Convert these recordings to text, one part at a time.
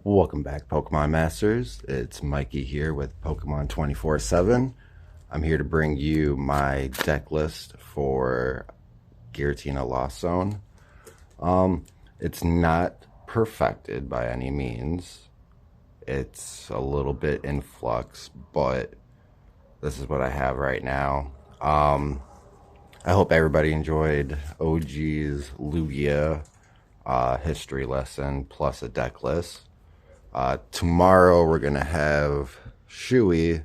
Welcome back, Pokemon Masters. It's Mikey here with Pokemon 24/7. I'm here to bring you my deck list for Giratina Lost Zone. It's not perfected by any means. It's a little bit in flux, but this is what I have right now. I hope everybody enjoyed OG's Lugia history lesson plus a deck list. Tomorrow we're gonna have Shui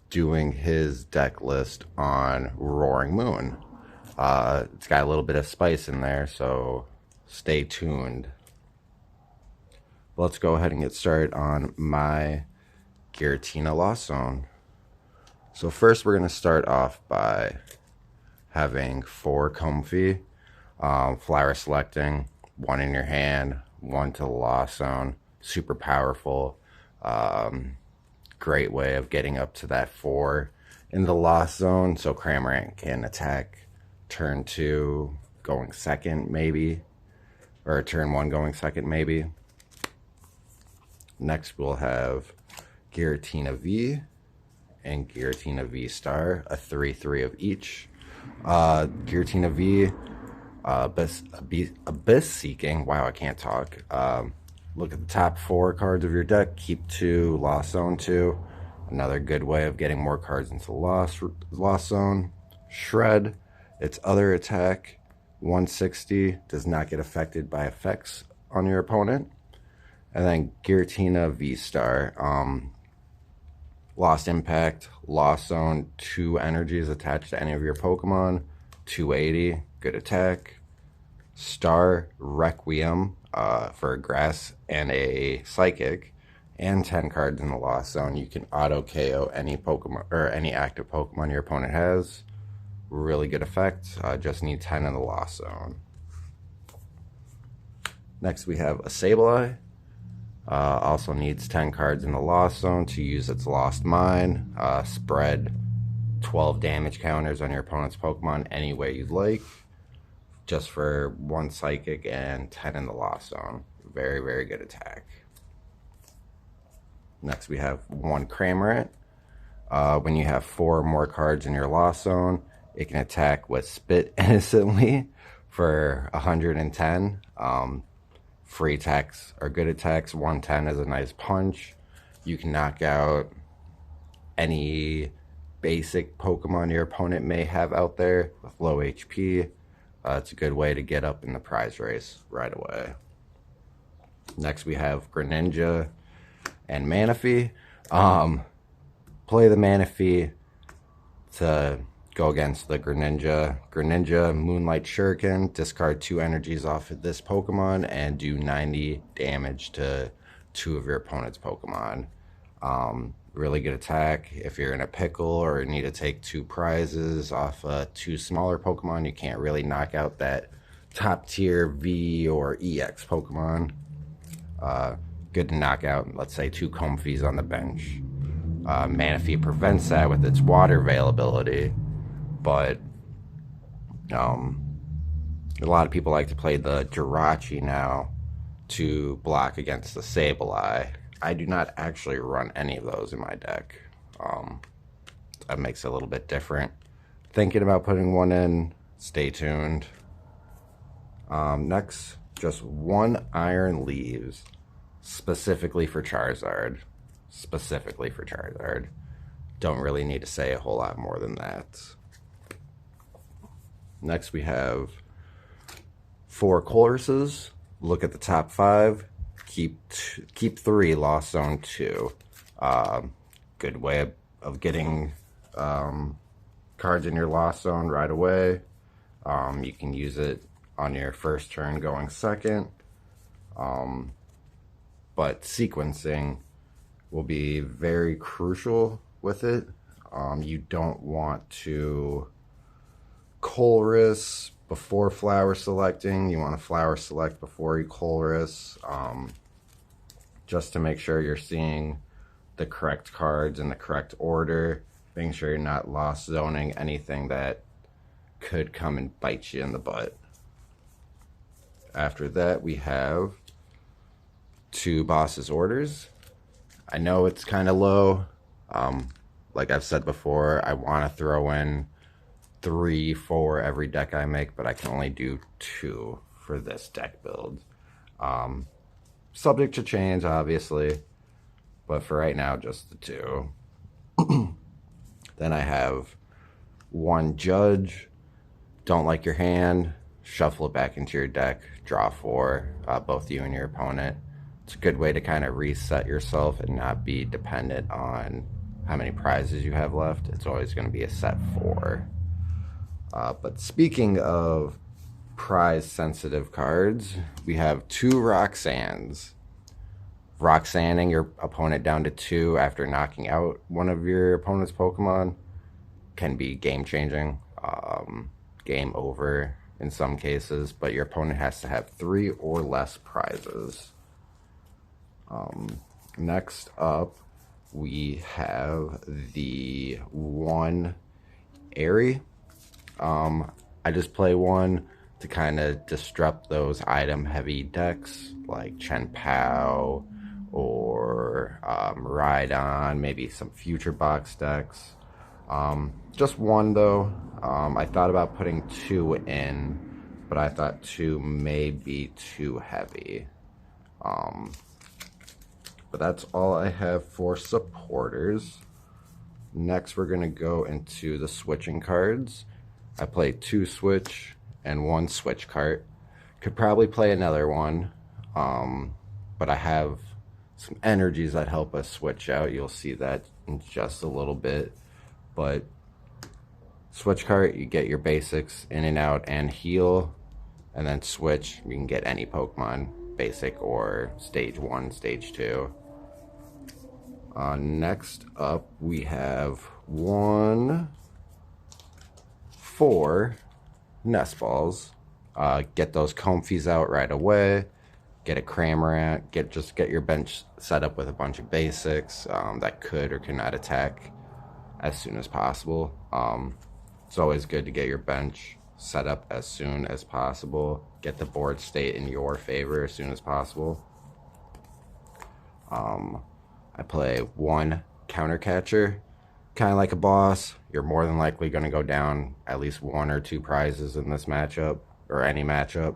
doing his deck list on Roaring Moon. It's got a little bit of spice in there, so stay tuned. Let's go ahead and get started on my Giratina Lost Zone. So first we're gonna start off by having 4 Comfey, flower selecting, 1 in your hand, 1 to the Lost Zone. Super powerful, great way of getting up to that 4 in the Lost Zone, so Cramorant can attack turn 2 going second maybe, or turn 1 going second maybe. Next we'll have Giratina V and Giratina V Star, a 3/3 of each. Giratina V, Abyss Seeking, wow, I can't talk. Look at the top 4 cards of your deck, keep 2, Lost Zone 2. Another good way of getting more cards into the Lost Zone. Shred, its other attack, 160, does not get affected by effects on your opponent. And then Giratina V-Star, Lost Impact, Lost Zone, 2 energies attached to any of your Pokemon, 280, good attack. Star Requiem, for a Grass and a Psychic, and 10 cards in the Lost Zone. You can auto KO any Pokemon or any active Pokemon your opponent has. Really good effect. Just need 10 in the Lost Zone. Next we have a Sableye. Also needs 10 cards in the Lost Zone to use its Lost Mine. Spread 12 damage counters on your opponent's Pokemon any way you'd like. Just for 1 Psychic and 10 in the Lost Zone. Very, very good attack. Next we have 1 Cramorant. When you have 4 or more cards in your Lost Zone, it can attack with Spit Innocently for 110. Free attacks are good attacks. 110 is a nice punch. You can knock out any basic Pokemon your opponent may have out there with low HP. It's a good way to get up in the prize race right away. Next we have Greninja and Manaphy. Play the Manaphy to go against the Greninja. Greninja, Moonlight Shuriken, discard 2 energies off of this Pokemon and do 90 damage to 2 of your opponent's Pokemon. Really good attack. If you're in a pickle or need to take 2 prizes off 2 smaller Pokemon, you can't really knock out that top tier V or EX Pokemon. Good to knock out, let's say, 2 Comfeys on the bench. Manaphy prevents that with its water availability, but a lot of people like to play the Jirachi now to block against the Sableye. I do not actually run any of those in my deck. That makes it a little bit different. Thinking about putting 1 in, stay tuned. Next, just 1 Iron Leaves, specifically for Charizard. Specifically for Charizard. Don't really need to say a whole lot more than that. Next we have 4 Choruses. Look at the top 5. Keep 3 Lost Zone 2. Good way of getting cards in your Lost Zone right away. You can use it on your first turn going second. But sequencing will be very crucial with it. You don't want to Colress before flower selecting. You want to flower select before you Colress, just to make sure you're seeing the correct cards in the correct order, making sure you're not lost zoning anything that could come and bite you in the butt. After that, we have 2 boss's orders. I know it's kind of low. Like I've said before, I want to throw in 3, 4 every deck I make, but I can only do 2 for this deck build. Subject to change, obviously, but for right now, just the 2. Then I have 1 judge. Don't like your hand, shuffle it back into your deck, draw 4, both you and your opponent. It's a good way to kind of reset yourself and not be dependent on how many prizes you have left. It's always going to be a set 4. But speaking of prize-sensitive cards, we have 2 Roxannes. Roxanning your opponent down to 2 after knocking out one of your opponent's Pokemon can be game-changing, game over in some cases, but your opponent has to have 3 or less prizes. Next up, we have the 1 Airy. I just play 1 to kind of disrupt those item-heavy decks like Chen Pao or Rhydon, maybe some future box decks. Just 1 though. I thought about putting 2 in, but I thought 2 may be too heavy. But that's all I have for supporters. Next, we're going to go into the switching cards. I play 2 switch and 1 switch cart. Could probably play another one, but I have some energies that help us switch out. You'll see that in just a little bit. But switch cart, you get your basics in and out and heal. And then switch, you can get any Pokemon, basic or stage 1, stage 2. Next up, we have 1, 4 nest balls. Get those Comfies out right away. Get a Cramorant. Just get your bench set up with a bunch of basics that could or cannot attack as soon as possible. It's always good to get your bench set up as soon as possible. Get the board state in your favor as soon as possible. I play 1 counter catcher. Kind of like a boss, you're more than likely going to go down at least 1 or 2 prizes in this matchup, or any matchup.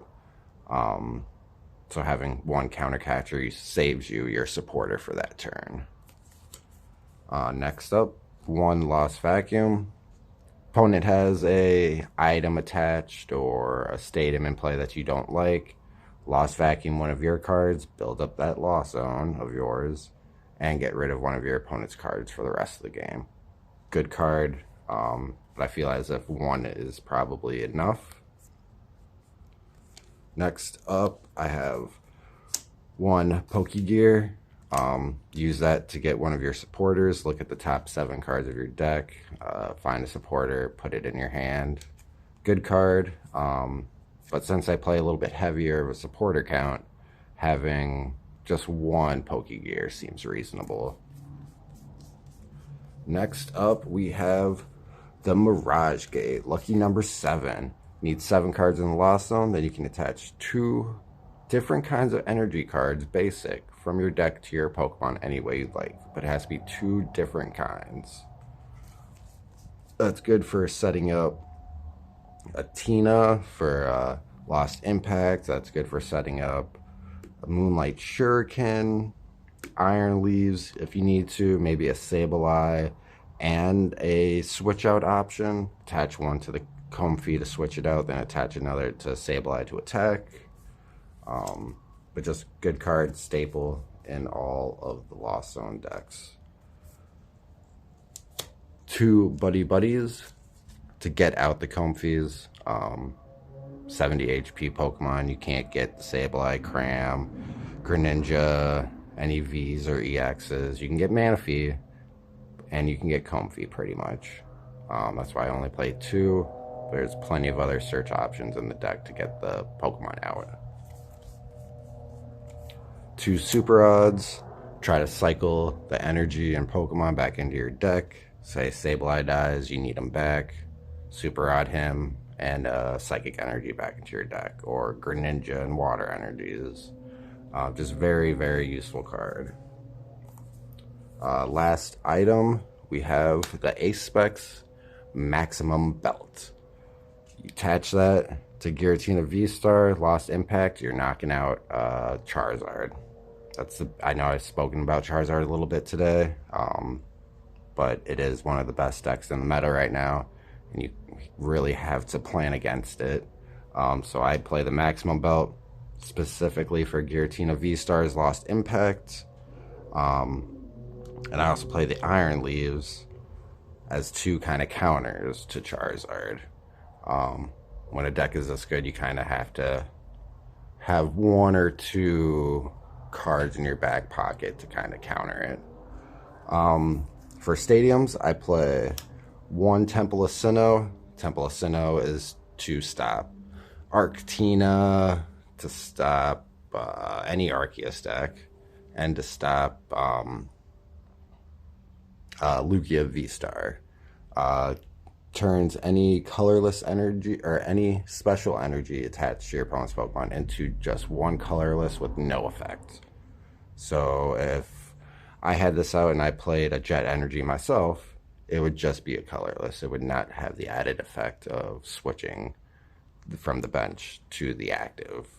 So having 1 counter catcher saves you your supporter for that turn. Next up, 1 Lost Vacuum. Opponent has a item attached or a statum in play that you don't like. Lost Vacuum one of your cards, build up that lost zone of yours, and get rid of one of your opponent's cards for the rest of the game. Good card, but I feel as if 1 is probably enough. Next up, I have 1 Pokegear. Use that to get one of your supporters. Look at the top 7 cards of your deck. Find a supporter, put it in your hand. Good card, but since I play a little bit heavier of a supporter count, having just 1 Pokegear seems reasonable. Next up, we have the Mirage Gate. Lucky number 7. Need 7 cards in the Lost Zone. Then you can attach 2 different kinds of energy cards, basic, from your deck to your Pokemon any way you'd like. But it has to be 2 different kinds. That's good for setting up a Tina for Lost Impact. That's good for setting up a Moonlight Shuriken, Iron Leaves if you need to, maybe a Sableye, and a switch out option. Attach 1 to the Comfey to switch it out, then attach another to Sableye to attack. But just good card, staple in all of the Lost Zone decks. 2 Buddy Buddies to get out the Comfeys. 70 HP Pokemon, you can't get the Sableye, Cram, Greninja, any Vs or EXs. You can get Manaphy, and you can get Comfey pretty much. That's why I only play 2. There's plenty of other search options in the deck to get the Pokemon out. 2 Super Odds. Try to cycle the energy and Pokemon back into your deck. Say Sableye dies, you need him back. Super Odd him and Psychic Energy back into your deck. Or Greninja and Water Energies. Just very, very useful card. Last item, we have the Ace Specs Maximum Belt. You attach that to Giratina V-Star, Lost Impact, you're knocking out Charizard. I know I've spoken about Charizard a little bit today, but it is one of the best decks in the meta right now, and you really have to plan against it. So I play the Maximum Belt specifically for Giratina V-Star's Lost Impact. And I also play the Iron Leaves as two kind of counters to Charizard. When a deck is this good, you kind of have to have one or two cards in your back pocket to kind of counter it. For stadiums, I play one Temple of Sinnoh. Temple of Sinnoh is to stop Arctina, to stop any Arceus deck, and to stop Lugia V-Star. Turns any colorless energy or any special energy attached to your opponent's Pokemon into just one colorless with no effect. So if I had this out and I played a Jet Energy myself, it would just be a colorless. It would not have the added effect of switching from the bench to the active.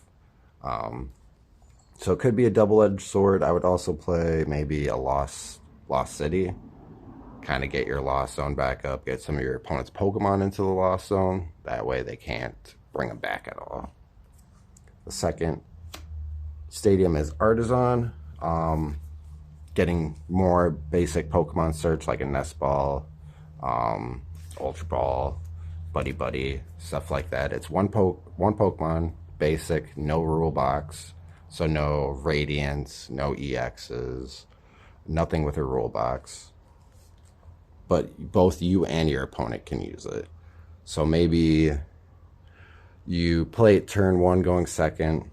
So it could be a double-edged sword. I would also play maybe a Lost City. Kind of get your Lost Zone back up, get some of your opponent's Pokemon into the Lost Zone. That way they can't bring them back at all. The second stadium is Artisan. Getting more basic Pokemon search like a Nest Ball, Ultra Ball, Buddy Buddy, stuff like that. It's one Pokemon, basic, no rule box. So no Radiants, no EXs, nothing with a rule box. But both you and your opponent can use it. So maybe you play it turn one going second,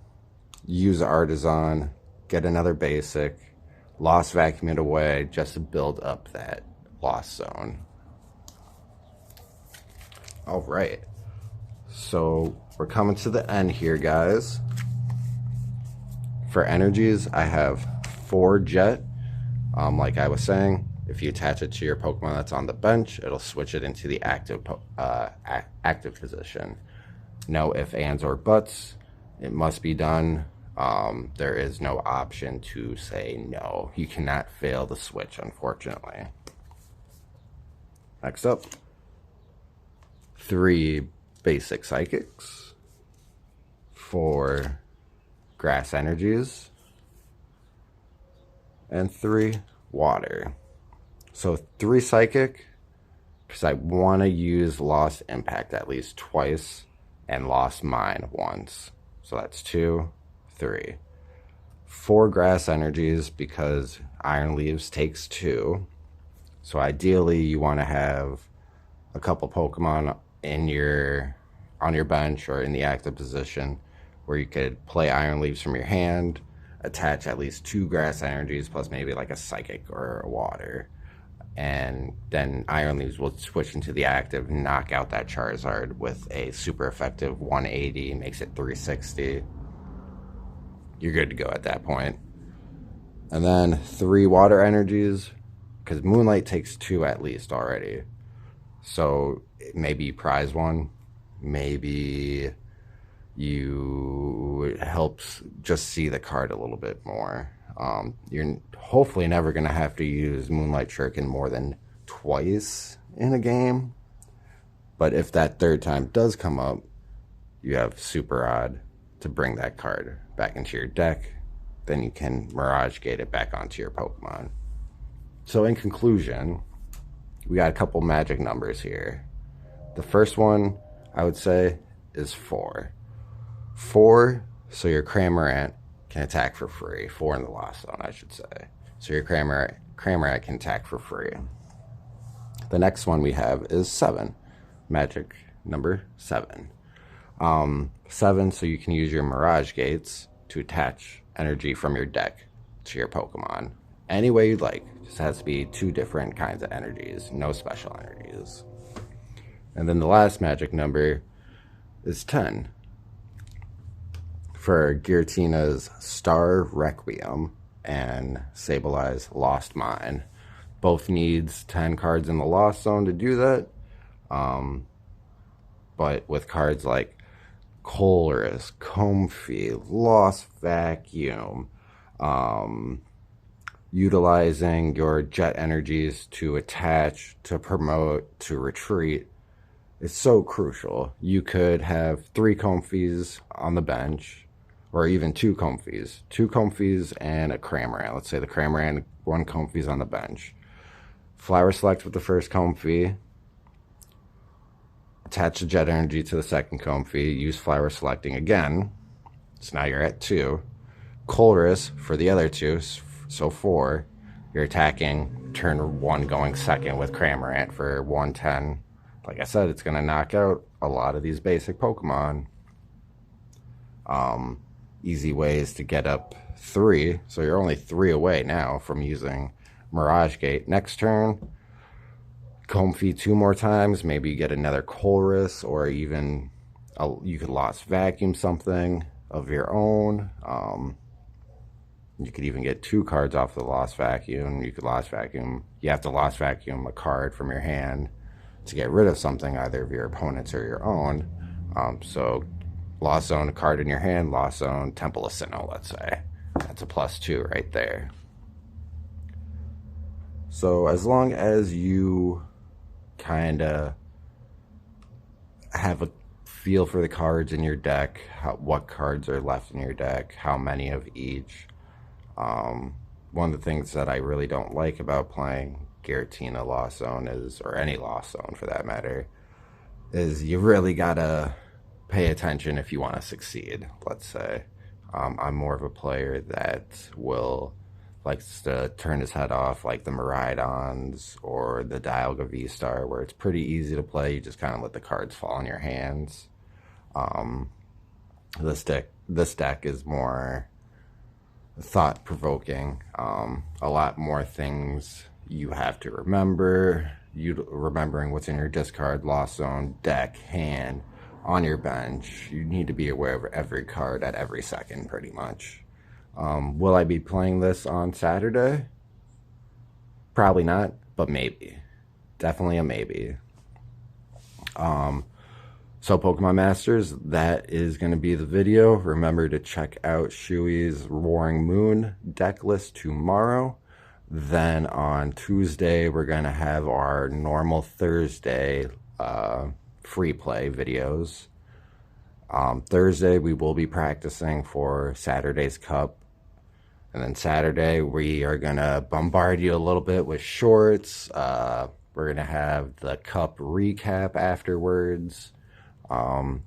use Artisan, get another basic, Lost Vacuum it away just to build up that Lost Zone. All right. So we're coming to the end here, guys. For energies, I have 4 Jet. Like I was saying, if you attach it to your Pokemon that's on the bench, it'll switch it into the active position. No ifs, ands, or buts. It must be done. There is no option to say no. You cannot fail the switch, unfortunately. Next up, 3 basic Psychics, 4 Grass Energies, and 3 Water. So 3 Psychic, because I want to use Lost Impact at least twice and Lost Mine once. So that's 2, 3. 4 Grass Energies because Iron Leaves takes 2. So ideally you want to have a couple Pokemon on your bench or in the active position where you could play Iron Leaves from your hand, attach at least 2 Grass Energies plus maybe like a Psychic or a Water. And then Iron Leaves will switch into the active, knock out that Charizard with a super effective 180, makes it 360. You're good to go at that point. And then 3 Water Energies, because Moonlight takes 2 at least already. So maybe you prize one, maybe it helps just see the card a little bit more. You're hopefully never going to have to use Moonlight Shuriken more than twice in a game. But if that third time does come up, you have Super Odd to bring that card back into your deck. Then you can Mirage Gate it back onto your Pokemon. So in conclusion, we got a couple magic numbers here. The first one, I would say, is 4. 4, so your Cramorant can attack for free. 4 in the Lost Zone, I should say. So your Cramorant can attack for free. The next one we have is 7. Magic number 7. 7, so you can use your Mirage Gates to attach energy from your deck to your Pokemon. Any way you'd like. Just has to be 2 different kinds of energies. No special energies. And then the last magic number is 10. for Giratina's Star Requiem and Sableye Lost Mine. Both needs 10 cards in the Lost Zone to do that. But with cards like Colress, Comfy, Lost Vacuum, utilizing your jet energies to attach, to promote, to retreat, it's so crucial. You could have 3 Comfies on the bench, or even 2 Comfies. 2 Comfies and a Cramorant. Let's say the Cramorant and 1 Comfie's on the bench. Flower Select with the first Comfy. Attach the jet energy to the second Comfy. Use Flower Selecting again. So now you're at 2. Colress for the other 2. So 4. You're attacking turn 1 going second with Cramorant for 110. Like I said, it's going to knock out a lot of these basic Pokemon. Easy ways to get up 3. So you're only 3 away now from using Mirage Gate. Next turn, Comfy 2 more times. Maybe you get another Colress, or even you could Lost Vacuum something of your own. You could even get 2 cards off the Lost Vacuum. You could Lost Vacuum. You have to Lost Vacuum a card from your hand to get rid of something, either of your opponent's or your own. So Lost Zone, a card in your hand. Lost Zone, Temple of Sinnoh, let's say. That's a +2 right there. So as long as you kind of have a feel for the cards in your deck, what cards are left in your deck, how many of each. One of the things that I really don't like about playing Giratina Lost Zone is, or any Lost Zone for that matter, is you really gotta pay attention if you want to succeed, let's say. I'm more of a player that likes to turn his head off, like the Miraidons or the Dialga V-Star, where it's pretty easy to play. You just kind of let the cards fall in your hands. This deck is more thought-provoking. A lot more things you have to remember. Remembering what's in your discard, Lost Zone, deck, hand, on your bench. You need to be aware of every card at every second, pretty much. Will I be playing this on Saturday? Probably not, but maybe. Definitely a maybe. So Pokemon Masters, that is going to be the video. Remember to check out Shui's Roaring Moon deck list tomorrow. Then on Tuesday, we're going to have our normal Thursday free play videos. Thursday, we will be practicing for Saturday's Cup. And then Saturday, we are going to bombard you a little bit with shorts. We're going to have the Cup recap afterwards. And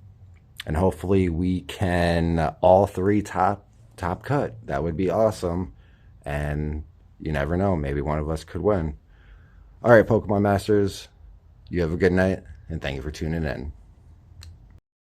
hopefully we can all 3 top cut. That would be awesome. And you never know, maybe one of us could win. All right, Pokemon Masters, you have a good night, and thank you for tuning in.